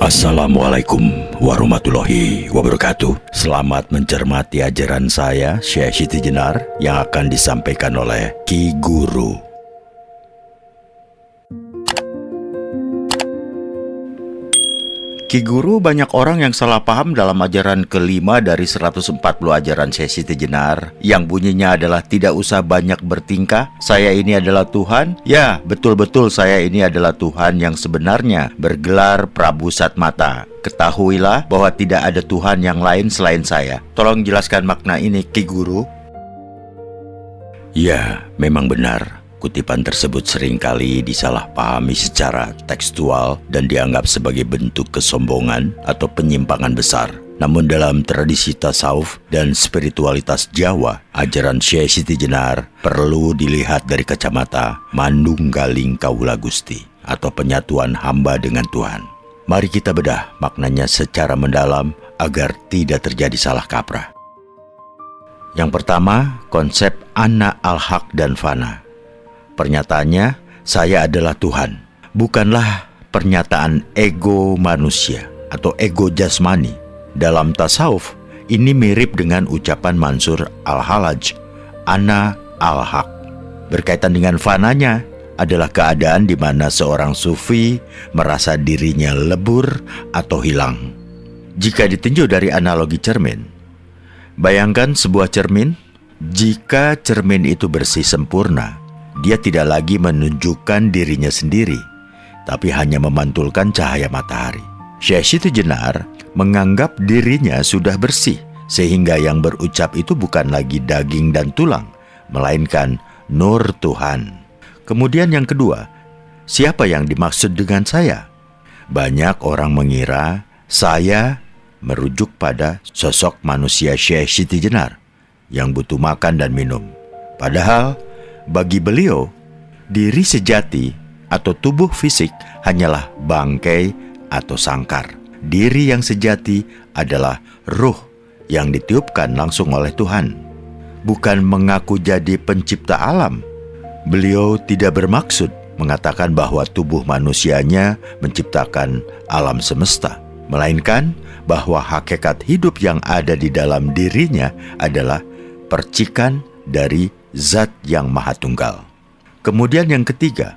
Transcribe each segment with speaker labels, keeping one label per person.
Speaker 1: Assalamualaikum warahmatullahi wabarakatuh. Selamat mencermati ajaran saya, Syekh Siti Jenar, yang akan disampaikan oleh Ki Guru. Ki Guru, banyak orang yang salah paham dalam ajaran kelima dari 140 ajaran Syekh Siti Jenar, yang bunyinya adalah tidak usah banyak bertingkah, saya ini adalah Tuhan. Ya, betul-betul saya ini adalah Tuhan yang sebenarnya, bergelar Prabu Satmata. Ketahuilah bahwa tidak ada Tuhan yang lain selain saya. Tolong jelaskan makna ini, Ki Guru. Ya, memang benar. Kutipan tersebut seringkali disalahpahami secara tekstual dan dianggap sebagai bentuk kesombongan atau penyimpangan besar. Namun dalam tradisi tasawuf dan spiritualitas Jawa, ajaran Syekh Siti Jenar perlu dilihat dari kacamata Manunggaling Kawula Gusti atau penyatuan hamba dengan Tuhan. Mari kita bedah maknanya secara mendalam agar tidak terjadi salah kaprah. Yang pertama, konsep ana al-haq dan fana. Pernyataannya, saya adalah Tuhan, bukanlah pernyataan ego manusia atau ego jasmani. Dalam tasawuf, ini mirip dengan ucapan Mansur al-Halaj, ana al-haq. Berkaitan dengan fananya adalah keadaan di mana seorang sufi merasa dirinya lebur atau hilang. Jika ditinjau dari analogi cermin, bayangkan sebuah cermin. Jika cermin itu bersih sempurna, dia tidak lagi menunjukkan dirinya sendiri, tapi hanya memantulkan cahaya matahari. Syekh Siti Jenar menganggap dirinya sudah bersih, sehingga yang berucap itu bukan lagi daging dan tulang, melainkan nur Tuhan. Kemudian yang kedua, siapa yang dimaksud dengan saya? Banyak orang mengira saya merujuk pada sosok manusia Syekh Siti Jenar yang butuh makan dan minum. Padahal bagi beliau, diri sejati atau tubuh fisik hanyalah bangkai atau sangkar. Diri yang sejati adalah ruh yang ditiupkan langsung oleh Tuhan, bukan mengaku jadi pencipta alam. Beliau tidak bermaksud mengatakan bahwa tubuh manusianya menciptakan alam semesta, melainkan bahwa hakikat hidup yang ada di dalam dirinya adalah percikan dari Zat yang Maha Tunggal. Kemudian yang ketiga,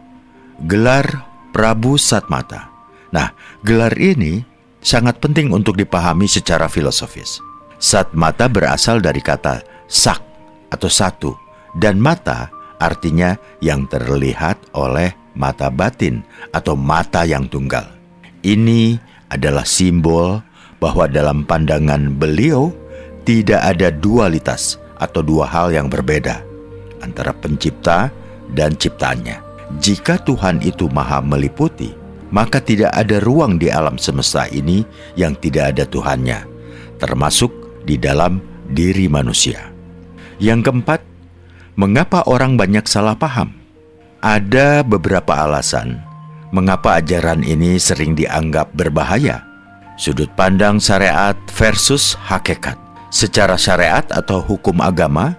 Speaker 1: gelar Prabu Satmata. Nah, gelar ini sangat penting untuk dipahami secara filosofis. Satmata berasal dari kata sak atau satu, dan mata artinya yang terlihat oleh mata batin atau mata yang tunggal. Ini adalah simbol bahwa dalam pandangan beliau tidak ada dualitas atau dua hal yang berbeda antara pencipta dan ciptaannya. Jika Tuhan itu maha meliputi, maka tidak ada ruang di alam semesta ini yang tidak ada Tuhannya, termasuk di dalam diri manusia. Yang keempat, mengapa orang banyak salah paham? Ada beberapa alasan mengapa ajaran ini sering dianggap berbahaya. Sudut pandang syariat versus hakikat. Secara syariat atau hukum agama,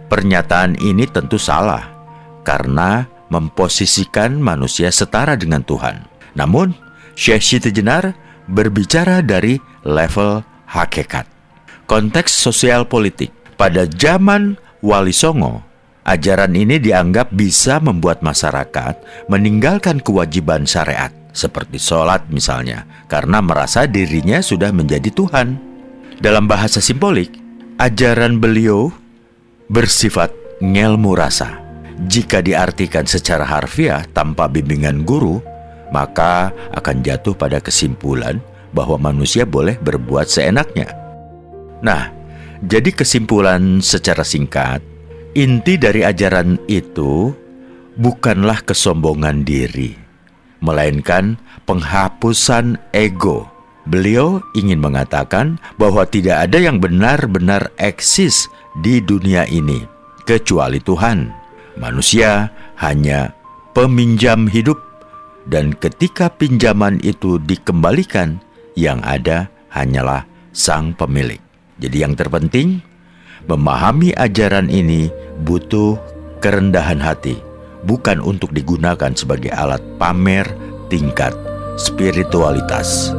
Speaker 1: pernyataan ini tentu salah karena memposisikan manusia setara dengan Tuhan. Namun, Syekh Siti Jenar berbicara dari level hakikat. Konteks sosial politik. Pada zaman Wali Songo, ajaran ini dianggap bisa membuat masyarakat meninggalkan kewajiban syariat, seperti sholat misalnya, karena merasa dirinya sudah menjadi Tuhan. Dalam bahasa simbolik, ajaran beliau bersifat ngelmu rasa. Jika diartikan secara harfiah tanpa bimbingan guru, maka akan jatuh pada kesimpulan bahwa manusia boleh berbuat seenaknya. Nah, jadi kesimpulan secara singkat, inti dari ajaran itu bukanlah kesombongan diri, melainkan penghapusan ego. Beliau ingin mengatakan bahwa tidak ada yang benar-benar eksis di dunia ini kecuali Tuhan. Manusia hanya peminjam hidup, dan ketika pinjaman itu dikembalikan, yang ada hanyalah sang pemilik. Jadi yang terpenting, memahami ajaran ini butuh kerendahan hati, bukan untuk digunakan sebagai alat pamer tingkat spiritualitas.